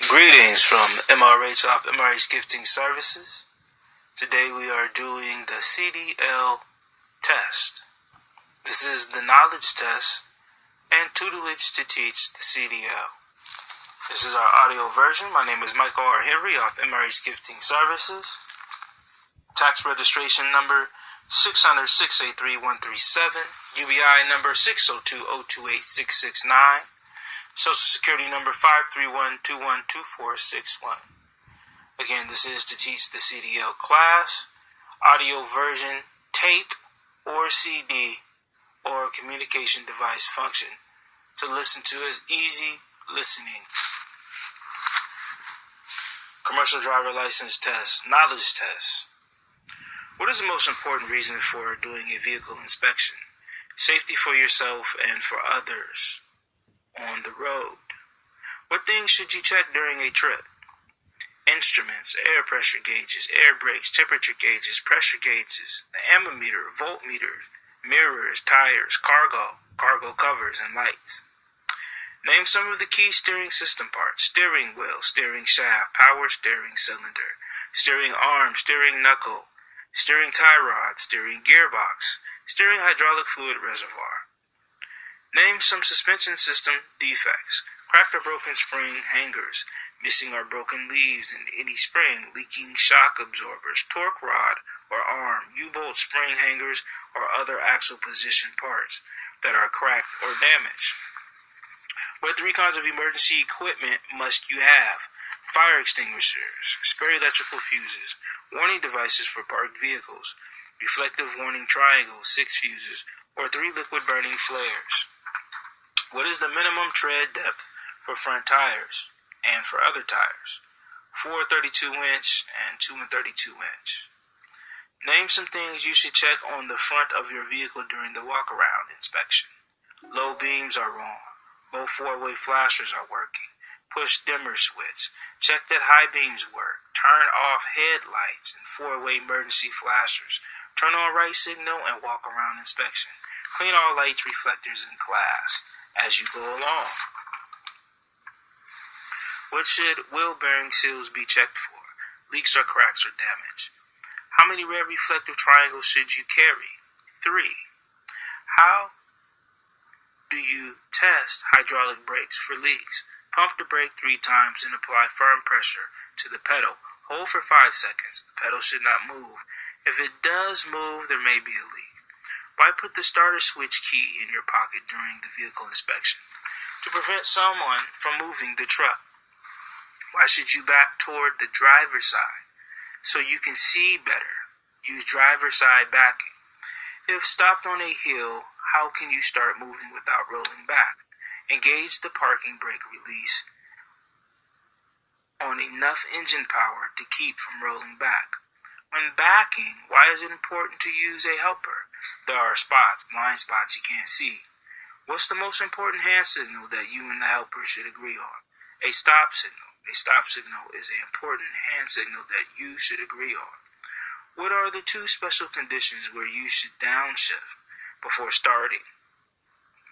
Greetings from MRH off MRH Gifting Services. Today we are doing the CDL test. This is the knowledge test and tutelage to teach the CDL. This is our audio version. My name is Michael R. Henry off MRH Gifting Services. Tax registration number 600-683-137. UBI number 602-028-669. Social Security number 531-212461. Again, this is to teach the CDL class. Audio version, tape or CD or communication device function to listen to is easy listening. Commercial driver license test, knowledge test. What is the most important reason for doing a vehicle inspection? Safety for yourself and for others on the road. What things should you check during a trip? Instruments, air pressure gauges, air brakes, temperature gauges, pressure gauges, the ammeter, voltmeters, mirrors, tires, cargo covers, and lights. Name some of the key steering system parts: steering wheel, steering shaft, power steering cylinder, steering arm, steering knuckle, steering tie rod, steering gearbox, steering hydraulic fluid reservoir. Name some suspension system defects: cracked or broken spring hangers, missing or broken leaves in any spring, leaking shock absorbers, torque rod or arm, U-bolt spring hangers, or other axle position parts that are cracked or damaged. What 3 kinds of emergency equipment must you have? Fire extinguishers, spare electrical fuses, warning devices for parked vehicles, reflective warning triangles, 6 fuses, or 3 liquid burning flares. What is the minimum tread depth for front tires and for other tires? 4 32-inch and 2 32-inch. Name some things you should check on the front of your vehicle during the walk-around inspection. Low beams are wrong. Both 4-way flashers are working. Push dimmer switch. Check that high beams work. Turn off headlights and 4-way emergency flashers. Turn on right signal and walk-around inspection. Clean all lights, reflectors, and glass as you go along. What should wheel bearing seals be checked for? Leaks or cracks or damage. How many red reflective triangles should you carry? 3. How do you test hydraulic brakes for leaks? Pump the brake 3 times and apply firm pressure to the pedal. Hold for 5 seconds. The pedal should not move. If it does move, there may be a leak. Why put the starter switch key in your pocket during the vehicle inspection? To prevent someone from moving the truck. Why should you back toward the driver's side? So you can see better. Use driver's side backing. If stopped on a hill, how can you start moving without rolling back? Engage the parking brake release on enough engine power to keep from rolling back. When backing, why is it important to use a helper? There are spots, blind spots you can't see. What's the most important hand signal that you and the helper should agree on? A stop signal. A stop signal is an important hand signal that you should agree on. What are the 2 special conditions where you should downshift before starting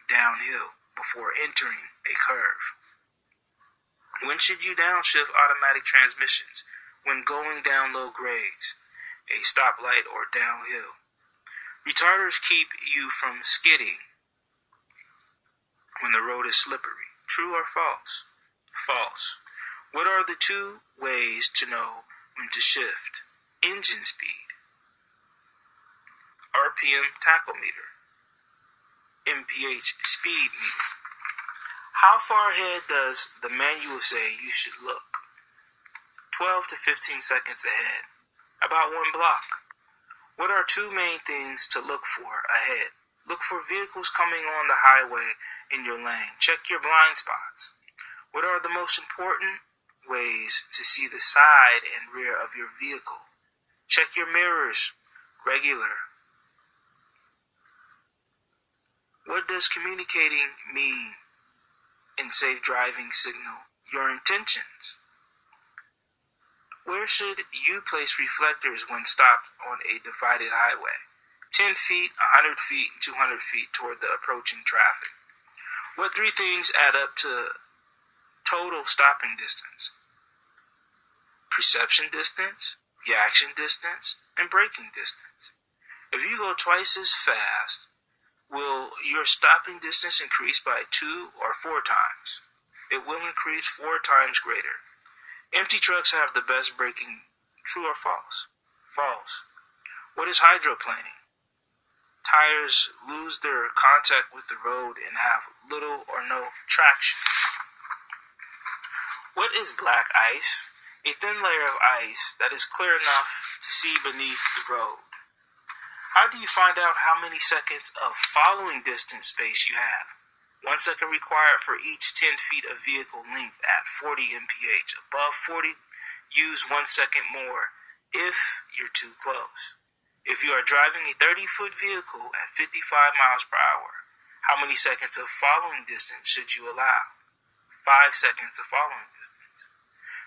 downhill, before entering a curve? When should you downshift automatic transmissions? When going down low grades, a stoplight, or downhill. Retarders keep you from skidding when the road is slippery. True or false? False. What are the 2 ways to know when to shift? Engine speed, RPM tachometer, MPH speed meter. How far ahead does the manual say you should look? 12 to 15 seconds ahead. About 1 block. What are 2 main things to look for ahead? Look for vehicles coming on the highway in your lane. Check your blind spots. What are the most important ways to see the side and rear of your vehicle? Check your mirrors regular. What does communicating mean in safe driving signal? Your intentions. Where should you place reflectors when stopped on a divided highway? 10 feet, 100 feet, and 200 feet toward the approaching traffic. What 3 things add up to total stopping distance? perception distance, reaction distance, and braking distance. If you go twice as fast, will your stopping distance increase by 2 or 4 times? It will increase 4 times greater. Empty trucks have the best braking. True or false? False. What is hydroplaning? Tires lose their contact with the road and have little or no traction. What is black ice? A thin layer of ice that is clear enough to see beneath the road. How do you find out how many seconds of following distance space you have? 1 second required for each 10 feet of vehicle length at 40 mph. Above 40, use 1 second more if you're too close. If you are driving a 30-foot vehicle at 55 miles per hour, how many seconds of following distance should you allow? 5 seconds of following distance.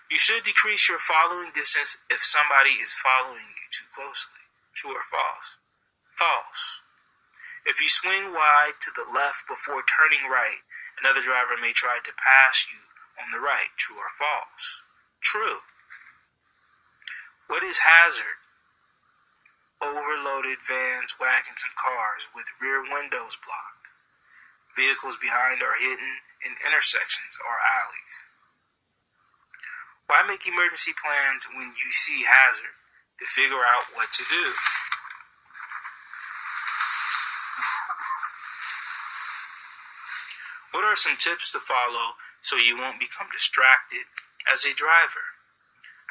You should decrease your following distance if somebody is following you too closely. True or false? False. If you swing wide to the left before turning right, another driver may try to pass you on the right. True or false? True. What is hazard? Overloaded vans, wagons, and cars with rear windows blocked. Vehicles behind are hidden in intersections or alleys. Why make emergency plans when you see hazard? To figure out what to do. What are some tips to follow so you won't become distracted as a driver?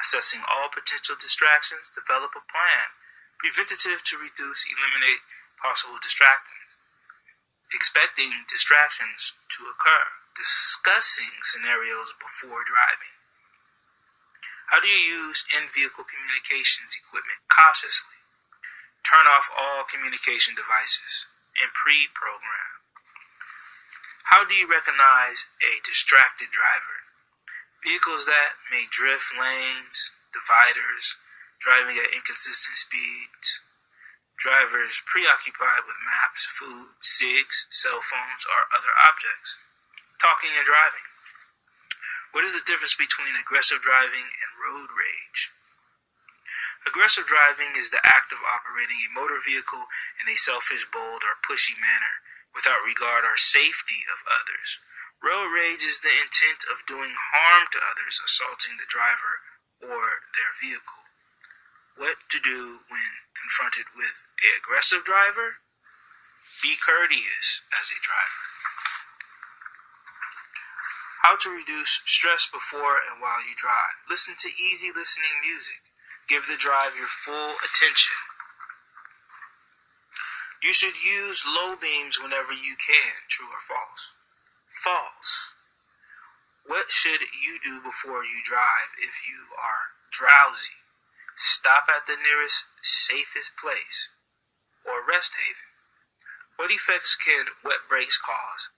Assessing all potential distractions, develop a plan. Preventative to eliminate possible distractions. Expecting distractions to occur. Discussing scenarios before driving. How do you use in-vehicle communications equipment cautiously? Turn off all communication devices and pre-program. How do you recognize a distracted driver? Vehicles that may drift lanes, dividers, driving at inconsistent speeds, drivers preoccupied with maps, food, cigs, cell phones, or other objects, talking and driving. What is the difference between aggressive driving and road rage? Aggressive driving is the act of operating a motor vehicle in a selfish, bold, or pushy manner without regard or safety of others. Road rage is the intent of doing harm to others, assaulting the driver or their vehicle. What to do when confronted with an aggressive driver? Be courteous as a driver. How to reduce stress before and while you drive. Listen to easy listening music. Give the drive your full attention. You should use low beams whenever you can. True or false? False. What should you do before you drive if you are drowsy? Stop at the nearest safest place or rest haven. What effects can wet brakes cause?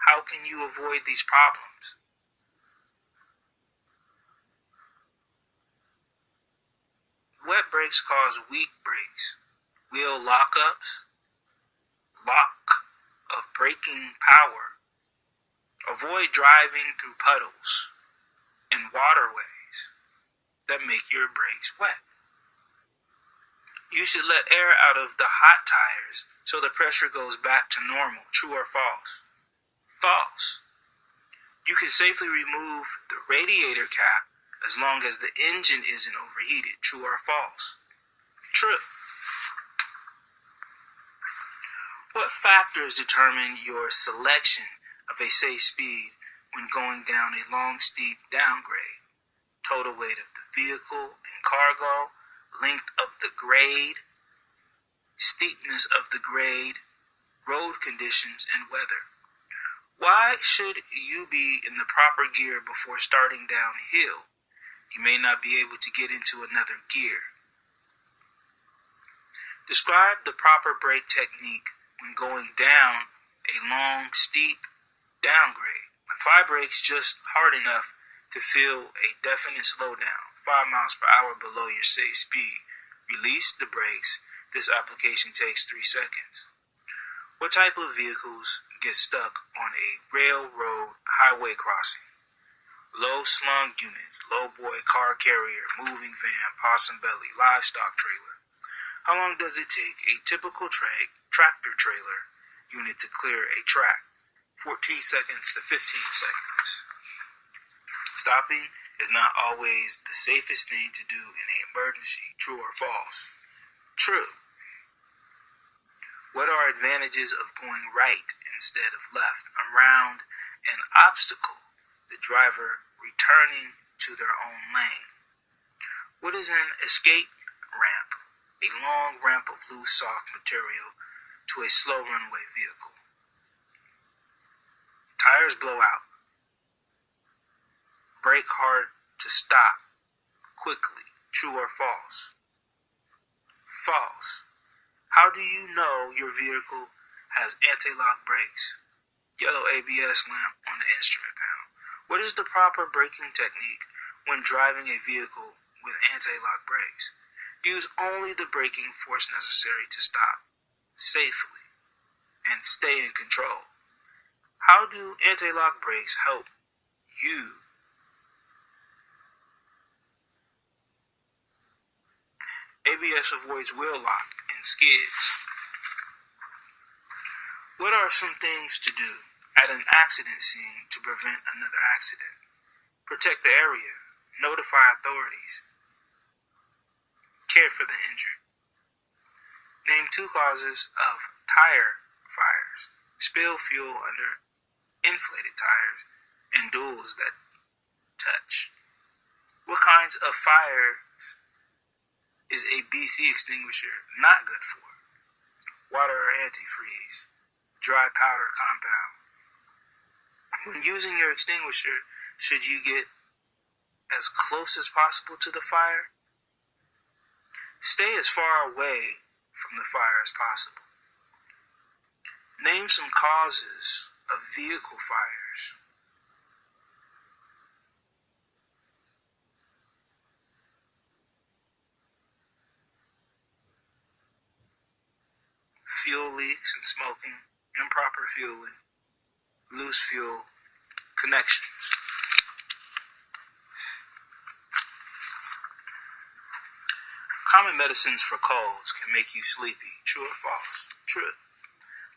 How can you avoid these problems? Wet brakes cause weak brakes, wheel lockups, lock of braking power. Avoid driving through puddles and waterways that make your brakes wet. You should let air out of the hot tires so the pressure goes back to normal. True or false? False. You can safely remove the radiator cap as long as the engine isn't overheated. True or false? True. What factors determine your selection of a safe speed when going down a long, steep downgrade? Total weight of the vehicle and cargo, length of the grade, steepness of the grade, road conditions, and weather. Why should you be in the proper gear before starting downhill? You may not be able to get into another gear. Describe the proper brake technique when going down a long, steep downgrade. Apply brakes just hard enough to feel a definite slowdown, 5 miles per hour below your safe speed. Release the brakes. This application takes 3 seconds. What type of vehicles get stuck on a railroad highway crossing? Low-slung units, low-boy car carrier, moving van, possum belly, livestock trailer. How long does it take a typical tractor trailer unit to clear a track? 14 seconds to 15 seconds. Stopping is not always the safest thing to do in an emergency. True or false? True. What are advantages of going right instead of left around an obstacle? The driver returning to their own lane. What is an escape ramp? A long ramp of loose, soft material to a slow runway vehicle. Tires blow out. Brake hard to stop quickly. True or false? False. How do you know your vehicle has anti-lock brakes? Yellow ABS lamp on the instrument panel. What is the proper braking technique when driving a vehicle with anti-lock brakes? Use only the braking force necessary to stop safely and stay in control. How do anti-lock brakes help you? ABS avoids wheel lock and skids. What are some things to do at an accident scene to prevent another accident? Protect the area. Notify authorities. Care for the injured. Name 2 causes of tire fires. Spill fuel under inflated tires and duals that touch. What kinds of fires is a BC extinguisher not good for? Water or antifreeze. Dry powder compound. When using your extinguisher, should you get as close as possible to the fire? Stay as far away from the fire as possible. Name some causes of vehicle fires. Fuel leaks and smoking, improper fueling, loose fuel, connections. Common medicines for colds can make you sleepy. True or false? True.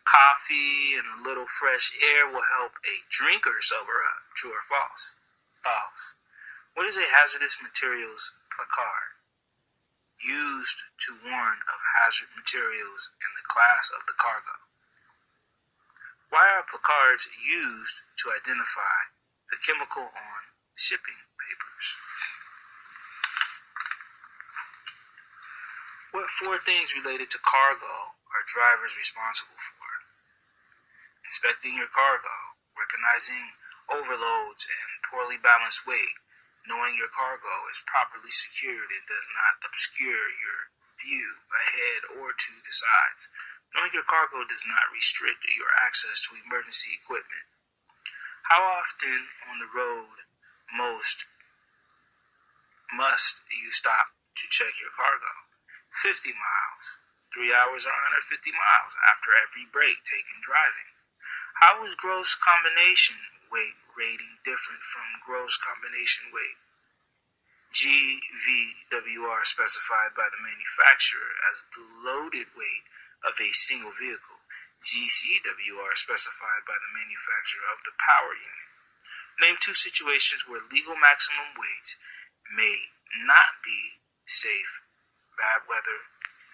Coffee and a little fresh air will help a drinker sober up. True or false? False. What is a hazardous materials placard? Used to warn of hazard materials in the class of the cargo. Why are placards used to identify the chemical on shipping papers? What 4 things related to cargo are drivers responsible for? Inspecting your cargo, recognizing overloads and poorly balanced weight, knowing your cargo is properly secured and does not obscure your view ahead or to the sides, knowing your cargo does not restrict your access to emergency equipment. How often on the road must you stop to check your cargo? 50 miles, 3 hours or 150 miles after every break taken driving. How is gross combination weight rating different from gross combination weight? GVWR specified by the manufacturer as the loaded weight of a single vehicle. GCWR specified by the manufacturer of the power unit. Name 2 situations where legal maximum weights may not be safe. Bad weather,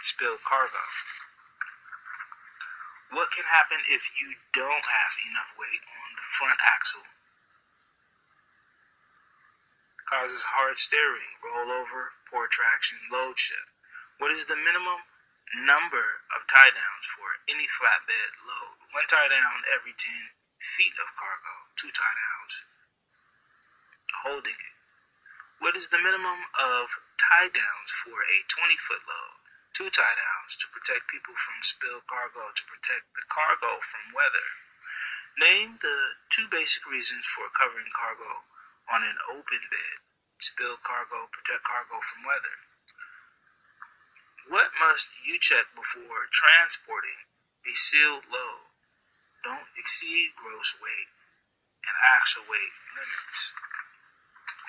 spilled cargo. What can happen if you don't have enough weight on the front axle? Causes hard steering, rollover, poor traction, load shift. What is the minimum number of tie downs for any flatbed load? 1 tie down every 10 feet of cargo, 2 tie downs holding it. What is the minimum of tie downs for a 20-foot load? 2 tie downs to protect people from spilled cargo, to protect the cargo from weather. Name the 2 basic reasons for covering cargo on an open bed. Spilled cargo, protect cargo from weather. What must you check before transporting a sealed load? Don't exceed gross weight and actual weight limits.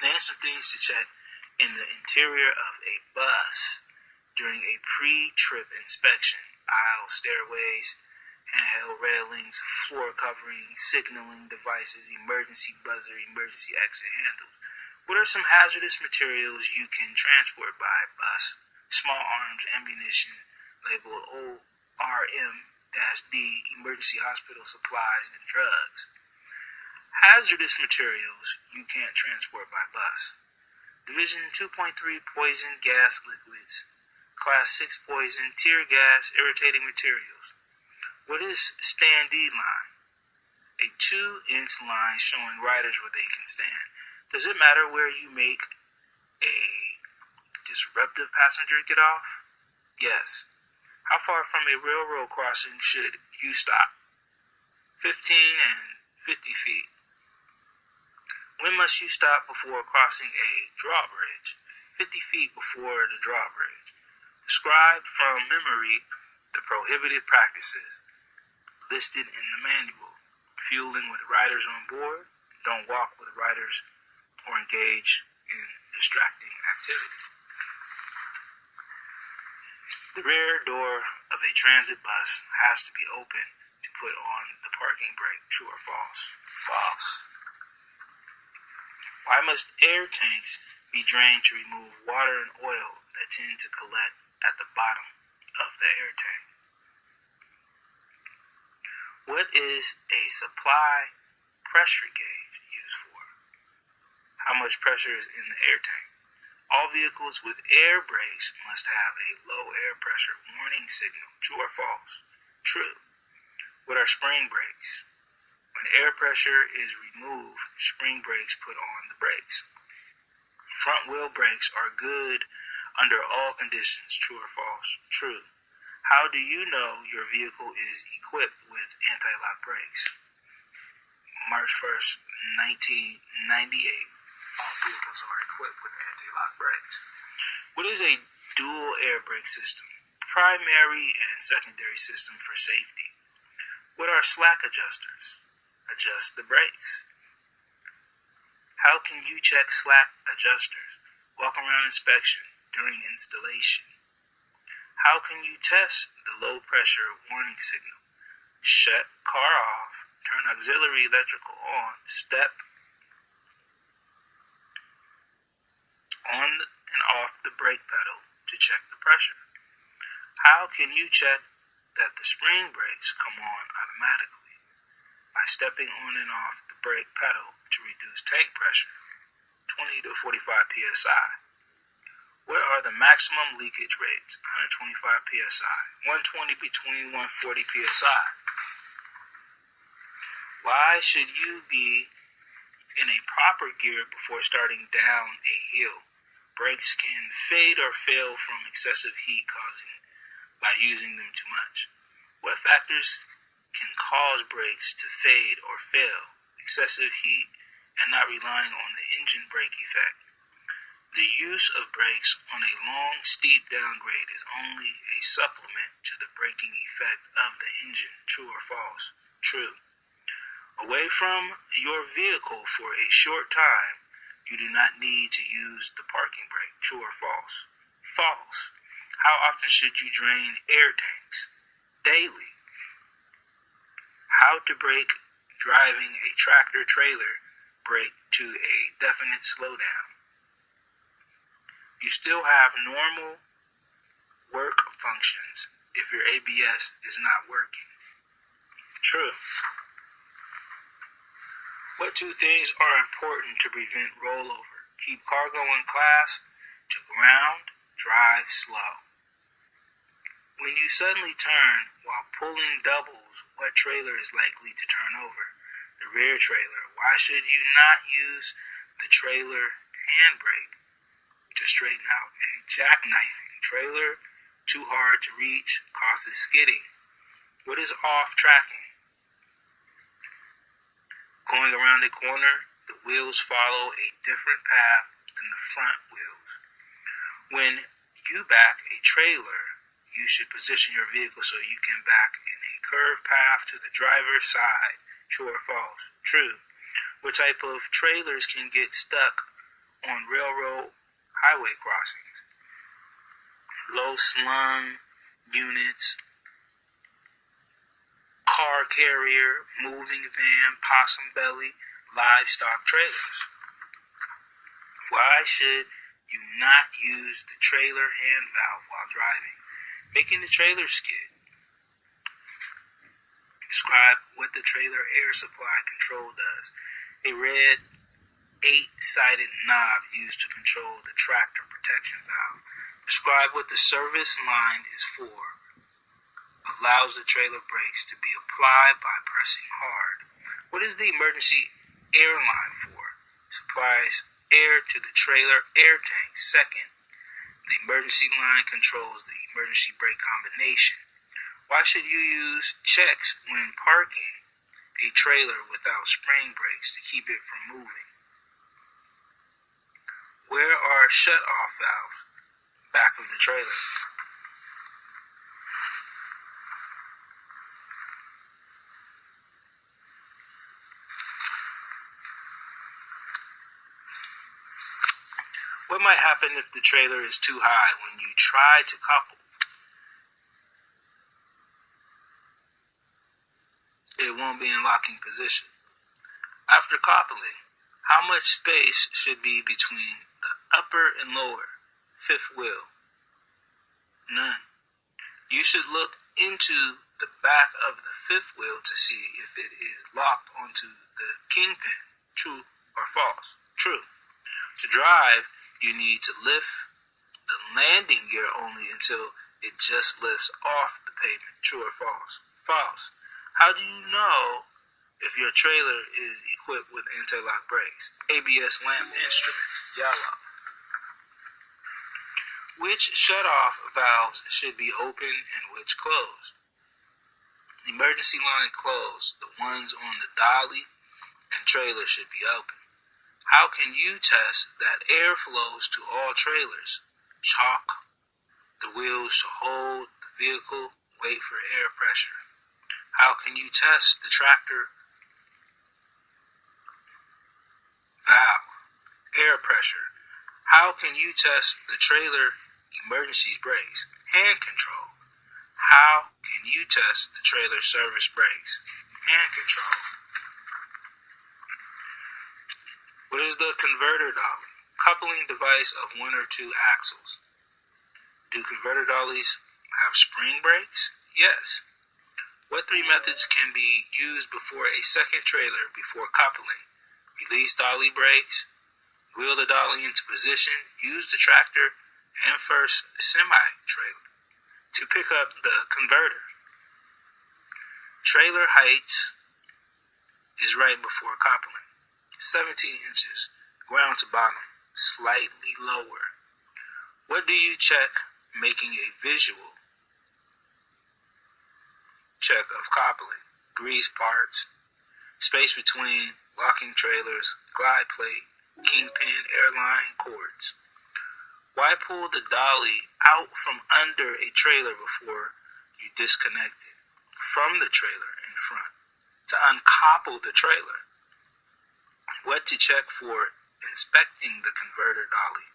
Name some things to check in the interior of a bus during a pre-trip inspection. Aisles, stairways, handheld railings, floor coverings, signaling devices, emergency buzzer, emergency exit handles. What are some hazardous materials you can transport by bus? Small arms, ammunition, labeled ORM-D, emergency hospital supplies, and drugs. Hazardous materials you can't transport by bus. Division 2.3 poison gas liquids. Class 6 poison, tear gas, irritating materials. What is standee line? A 2-inch line showing riders where they can stand. Does it matter where you make a disruptive passenger get off? Yes. How far from a railroad crossing should you stop? 15 and 50 feet. When must you stop before crossing a drawbridge? 50 feet before the drawbridge. Describe from memory the prohibited practices listed in the manual. Fueling with riders on board. Don't walk with riders or engage in distracting activity. The rear door of a transit bus has to be open to put on the parking brake. True or false? False. Why must air tanks be drained to remove water and oil that tend to collect at the bottom of the air tank? What is a supply pressure gauge used for? How much pressure is in the air tank? All vehicles with air brakes must have a low air pressure warning signal. True or false? True. What are spring brakes? When air pressure is removed, spring brakes put on the brakes. Front wheel brakes are good under all conditions. True or false? True. How do you know your vehicle is equipped with anti-lock brakes? March 1st, 1998. All vehicles are equipped with anti-lock brakes. What is a dual air brake system? Primary and secondary system for safety. What are slack adjusters? Adjust the brakes. How can you check slack adjusters? Walk around inspection during installation. How can you test the low pressure warning signal? Shut car off, turn auxiliary electrical on, step on and off the brake pedal to check the pressure. How can you check that the spring brakes come on automatically? By stepping on and off the brake pedal to reduce tank pressure, 20 to 45 psi. What are the maximum leakage rates? 125 psi. 120 between 140 psi. Why should you be in a proper gear before starting down a hill? Brakes can fade or fail from excessive heat causing by using them too much. What factors can cause brakes to fade or fail? Excessive heat and not relying on the engine brake effect. The use of brakes on a long, steep downgrade is only a supplement to the braking effect of the engine. True or false? True. Away from your vehicle for a short time, you do not need to use the parking brake. True or false? False. How often should you drain air tanks? Daily. How to brake driving a tractor trailer brake to a definite slowdown. You still have normal work functions if your ABS is not working. True. What two things are important to prevent rollover? Keep cargo in class, to ground, drive slow. When you suddenly turn while pulling doubles, what trailer is likely to turn over? The rear trailer. Why should you not use the trailer handbrake to straighten out a jackknifing trailer? Too hard to reach, causes skidding. What is off tracking? Going around a corner, the wheels follow a different path than the front wheels. When you back a trailer, you should position your vehicle so you can back in a curved path to the driver's side. True or false? True. What type of trailers can get stuck on railroad highway crossings. Low slung units, car carrier, moving van, possum belly, livestock trailers. Why should you not use the trailer hand valve while driving? Making the trailer skid. Describe what the trailer air supply control does. A red 8-sided knob used to control the tractor protection valve. Describe what the service line is for. Allows the trailer brakes to be applied by pressing hard. What is the emergency air line for? Supplies air to the trailer air tank. Second, the emergency line controls the emergency brake combination. Why should you use checks when parking a trailer without spring brakes to keep it from moving? Where are shut-off valves? Back of the trailer. What might happen if the trailer is too high when you try to couple? It won't be in locking position. After coupling, how much space should be between the upper and lower fifth wheel? None. You should look into the back of the fifth wheel to see if it is locked onto the kingpin. True or false? True. To drive, you need to lift the landing gear only until it just lifts off the pavement. True or false? False. How do you know if your trailer is equipped with anti-lock brakes? ABS lamp instrument. Yellow. Which shut-off valves should be open and which closed? Emergency line closed. The ones on the dolly and trailer should be open. How can you test that air flows to all trailers? Chalk the wheels to hold the vehicle. Wait for air pressure. How can you test the tractor valve? Air pressure. How can you test the trailer emergency brakes? Hand control. How can you test the trailer service brakes? Hand control. What is the converter dolly? Coupling device of one or two axles. Do converter dollies have spring brakes? Yes. What three methods can be used before a second trailer before coupling? Release dolly brakes, wheel the dolly into position, use the tractor, and first semi-trailer to pick up the converter. Trailer heights is right before coupling. 17 inches, ground to bottom, slightly lower. What do you check making a visual check of coupling? Grease parts, space between locking trailers, glide plate, kingpin, airline, cords. Why pull the dolly out from under a trailer before you disconnect it from the trailer in front? To uncouple the trailer. What to check for inspecting the converter dolly?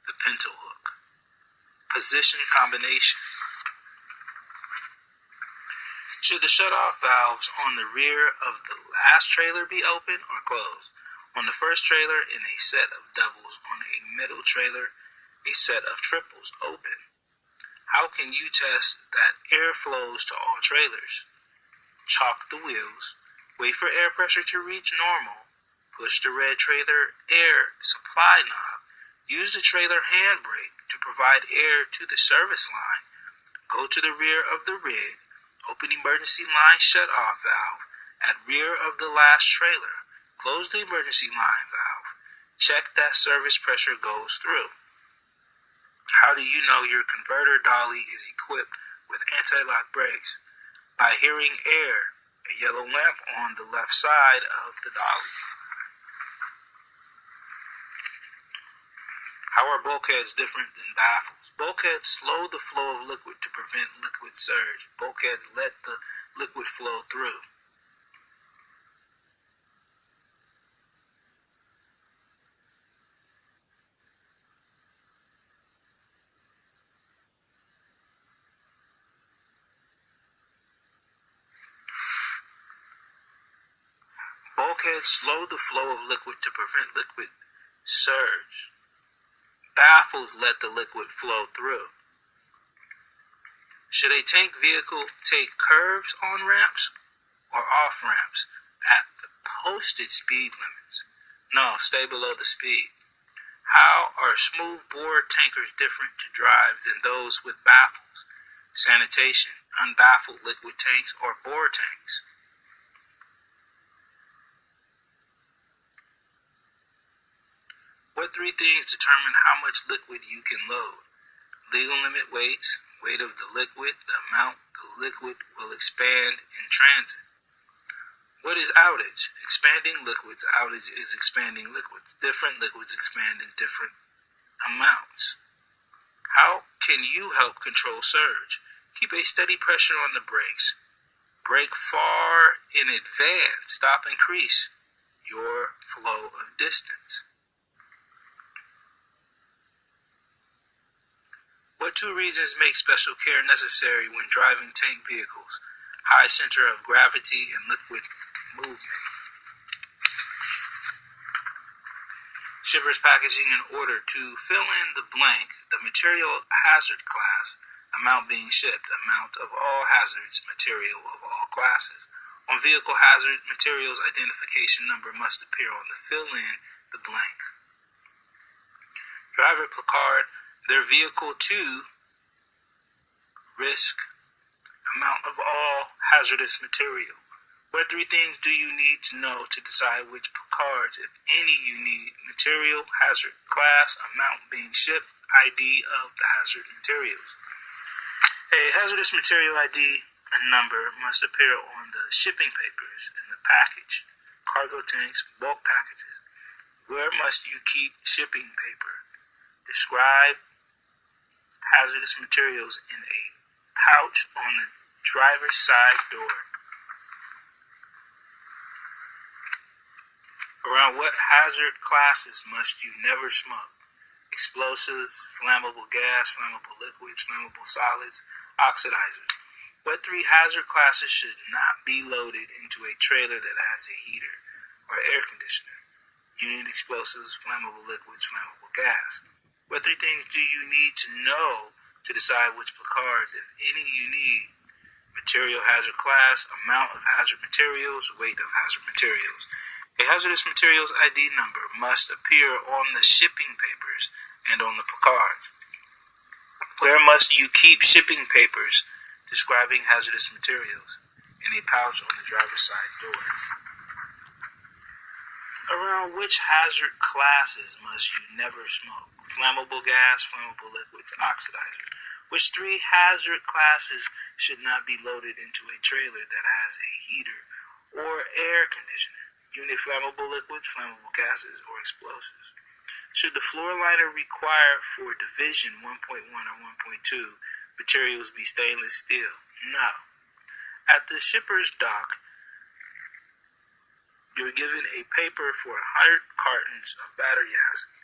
The pintle hook. Position combination. Should the shutoff valves on the rear of the last trailer be open or closed? On the first trailer, in a set of doubles. On a middle trailer, a set of triples open. How can you test that air flows to all trailers? Chalk the wheels. Wait for air pressure to reach normal. Push the red trailer air supply knob. Use the trailer handbrake to provide air to the service line. Go to the rear of the rig. Open emergency line shut-off valve at rear of the last trailer. Close the emergency line valve. Check that service pressure goes through. How do you know your converter dolly is equipped with anti-lock brakes? By hearing air, a yellow lamp on the left side of the dolly. How are bulkheads different than baffles? Bulkheads slow the flow of liquid to prevent liquid surge. Bulkheads let the liquid flow through. Bulkheads slow the flow of liquid to prevent liquid surge. Baffles let the liquid flow through. Should a tank vehicle take curves on ramps or off ramps at the posted speed limits? No, stay below the speed. How are smooth bore tankers different to drive than those with baffles? Sanitation, unbaffled liquid tanks, or bore tanks? What three things determine how much liquid you can load? Legal limit weights, weight of the liquid, the amount the liquid will expand in transit. What is outage? Expanding liquids. Outage is expanding liquids. Different liquids expand in different amounts. How can you help control surge? Keep a steady pressure on the brakes. Brake far in advance. Stop, increase your flow of distance. What two reasons make special care necessary when driving tank vehicles? High center of gravity and liquid movement. Shippers packaging in order to fill in the blank, the material hazard class, amount being shipped, amount of all hazards, material of all classes. On vehicle hazard, materials identification number must appear on the fill in the blank. Driver placard, their vehicle to risk, amount of all hazardous material. What three things do you need to know to decide which placards, if any, you need? Material, hazard class, amount being shipped, ID of the hazard materials. A hazardous material ID number must appear on the shipping papers in the package, cargo tanks, bulk packages. Where must you keep shipping paper? Describe hazardous materials in a pouch on the driver's side door. Around what hazard classes must you never smoke? Explosives, flammable gas, flammable liquids, flammable solids, oxidizers. What three hazard classes should not be loaded into a trailer that has a heater or air conditioner? Unit explosives, flammable liquids, flammable gas. What three things do you need to know to decide which placards, if any, you need? Material hazard class, amount of hazard materials, weight of hazard materials. A hazardous materials ID number must appear on the shipping papers and on the placards. Where must you keep shipping papers describing hazardous materials? In a pouch on the driver's side door. Around which hazard classes must you never smoke? Flammable gas, flammable liquids, oxidizers. Which three hazard classes should not be loaded into a trailer that has a heater or air conditioner? Unit flammable liquids, flammable gases, or explosives. Should the floor liner required for Division 1.1 or 1.2 materials be stainless steel? No. At the shipper's dock, you're given a paper for 100 cartons of battery acid.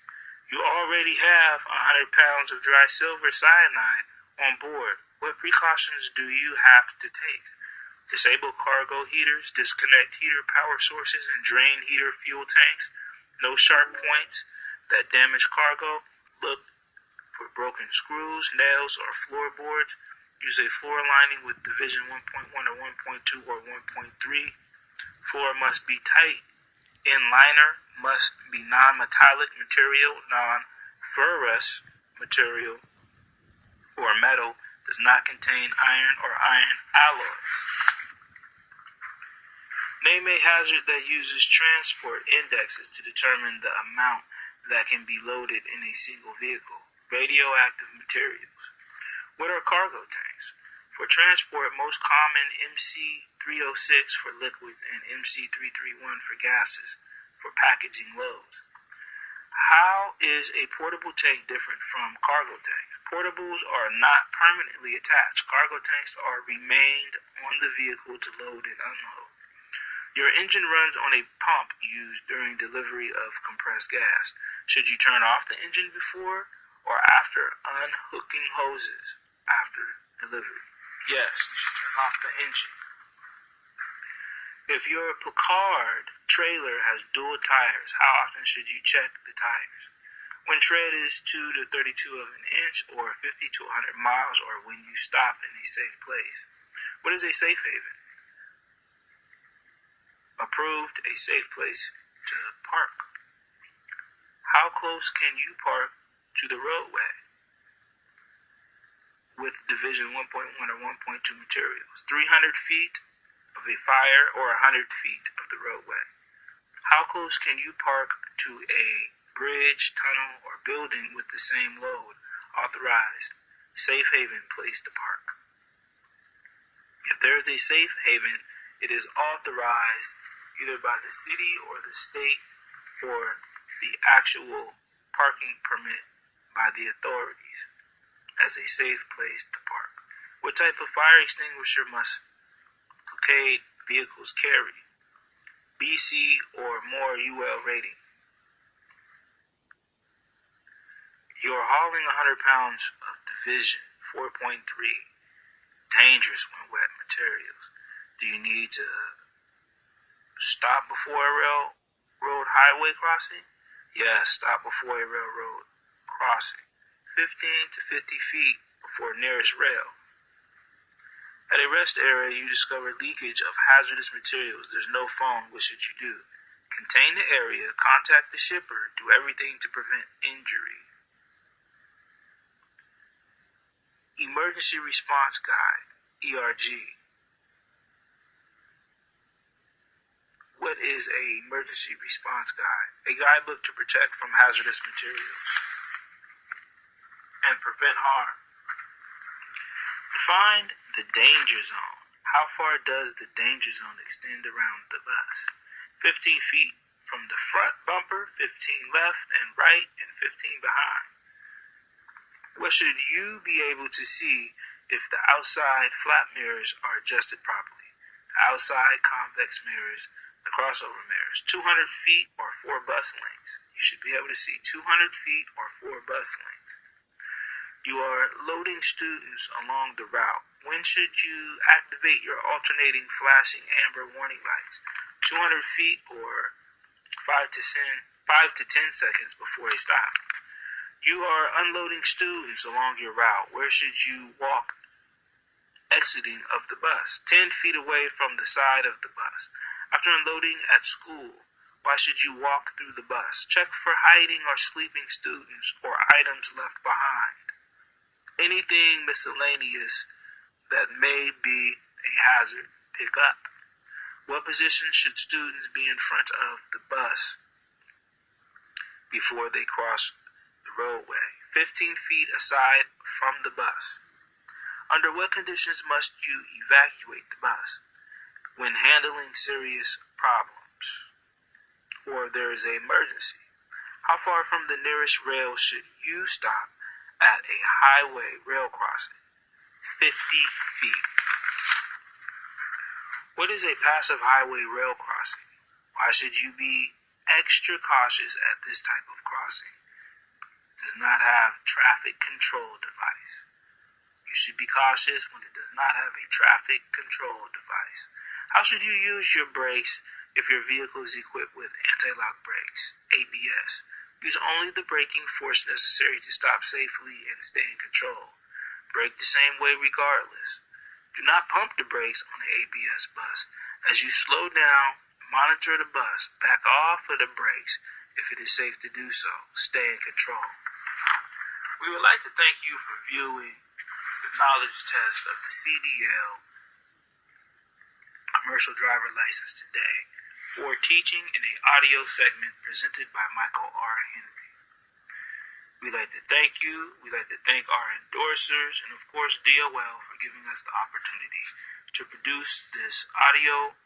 You already have 100 pounds of dry silver cyanide on board. What precautions do you have to take? Disable cargo heaters, disconnect heater power sources, and drain heater fuel tanks. No sharp points that damage cargo. Look for broken screws, nails, or floorboards. Use a floor lining with Division 1.1 or 1.2 or 1.3. Floor must be tight. Inliner must be non-metallic material, non-ferrous material, or metal. Does not contain iron or iron alloys. Name a hazard that uses transport indexes to determine the amount that can be loaded in a single vehicle. Radioactive materials. What are cargo tanks? For transport, most common MC306 for liquids and MC331 for gases for packaging loads. How is a portable tank different from cargo tanks? Portables are not permanently attached. Cargo tanks are remained on the vehicle to load and unload. Your engine runs on a pump used during delivery of compressed gas. Should you turn off the engine before or after unhooking hoses after delivery? Yes, you should turn off the engine. If your Packard trailer has dual tires, how often should you check the tires? When tread is 2 to 32 of an inch or 50 to 100 miles, or when you stop in a safe place. What is a safe haven? Approved, a safe place to park. How close can you park to the roadway with Division 1.1 or 1.2 materials? 300 feet of a fire or 100 feet of the roadway. How close can you park to a bridge, tunnel, or building with the same load? Authorized, safe haven place to park. If there is a safe haven, it is authorized either by the city or the state, or the actual parking permit by the authorities as a safe place to park. What type of fire extinguisher must blockade vehicles carry? BC or more UL rating. You're hauling 100 pounds of Division 4.3, dangerous when wet materials. Do you need to stop before a railroad highway crossing? Yes, stop before a railroad crossing. 15 to 50 feet before nearest rail. At a rest area, you discover leakage of hazardous materials. There's no phone. What should you do? Contain the area, contact the shipper, do everything to prevent injury. Emergency Response Guide, ERG. What is an emergency response guide? A guidebook to protect from hazardous materials and prevent harm. Define the danger zone. How far does the danger zone extend around the bus? 15 feet from the front bumper, 15 left and right, and 15 behind. What should you be able to see if the outside flat mirrors are adjusted properly? The outside convex mirrors, the crossover mirrors, 200 feet or 4 bus lengths. You should be able to see 200 feet or 4 bus lengths. You are loading students along the route. When should you activate your alternating flashing amber warning lights? 200 feet or 5 to 10 seconds before a stop. You are unloading students along your route. Where should you walk exiting of the bus? 10 feet away from the side of the bus. After unloading at school, why should you walk through the bus? Check for hiding or sleeping students or items left behind. Anything miscellaneous that may be a hazard, pick up. What position should students be in front of the bus before they cross the roadway? 15 feet aside from the bus. Under what conditions must you evacuate the bus? When handling serious problems or there is an emergency. How far from the nearest rail should you stop at a highway rail crossing? 50 feet. What is a passive highway rail crossing? Why should you be extra cautious at this type of crossing? It does not have traffic control device. You should be cautious when it does not have a traffic control device. How should you use your brakes if your vehicle is equipped with anti-lock brakes, ABS? Use only the braking force necessary to stop safely and stay in control. Brake the same way regardless. Do not pump the brakes on the ABS bus. As you slow down, monitor the bus. Back off of the brakes if it is safe to do so. Stay in control. We would like to thank you for viewing the knowledge test of the CDL commercial driver license today, for teaching in an audio segment presented by Michael R. Henry. We'd like to thank you. We'd like to thank our endorsers and, of course, DOL for giving us the opportunity to produce this audio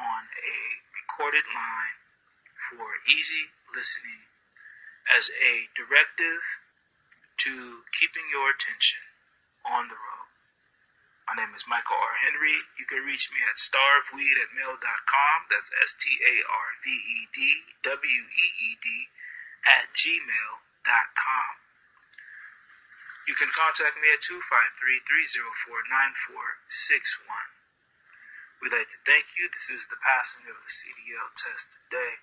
on a recorded line for easy listening as a directive to keeping your attention on the road. My name is Michael R. Henry. You can reach me at starvedweed@mail.com. That's starvedweed@gmail.com. You can contact me at 253-304-9461. We'd like to thank you. This is the passing of the CDL test today.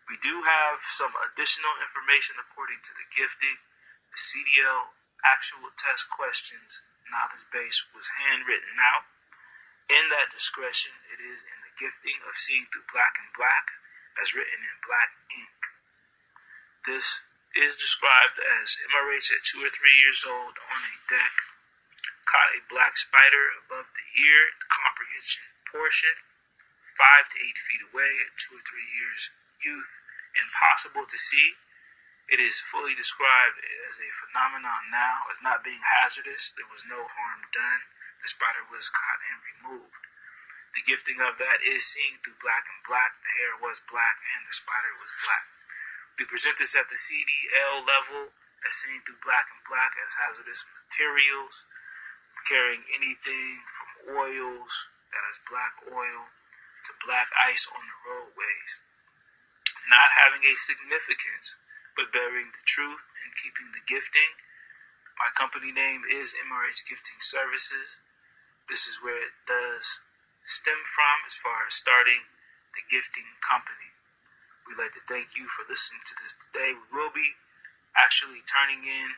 We do have some additional information according to the gifting. The CDL actual test questions, knowledge base, was handwritten out. In that discretion, it is in the gifting of seeing through black and black, as written in black ink. This is described as MRH at 2 or 3 years old on a deck, caught a black spider above the ear, the comprehension portion, 5 to 8 feet away at 2 or 3 years youth, impossible to see. It is fully described as a phenomenon now as not being hazardous. There was no harm done. The spider was caught and removed. The gifting of that is seeing through black and black. The hair was black and the spider was black. We present this at the CDL level as seeing through black and black as hazardous materials, carrying anything from oils that is black oil to black ice on the roadways. Not having a significance, but bearing the truth and keeping the gifting. My company name is MRH Gifting Services. This is where it does stem from as far as starting the gifting company. We'd like to thank you for listening to this today. We will be actually turning in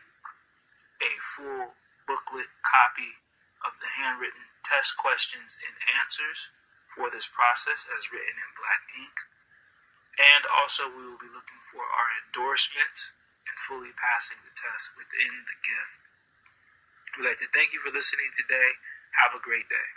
a full booklet copy of the handwritten test questions and answers for this process as written in black ink. And also we will be looking for our endorsements and fully passing the test within the gift. We'd like to thank you for listening today. Have a great day.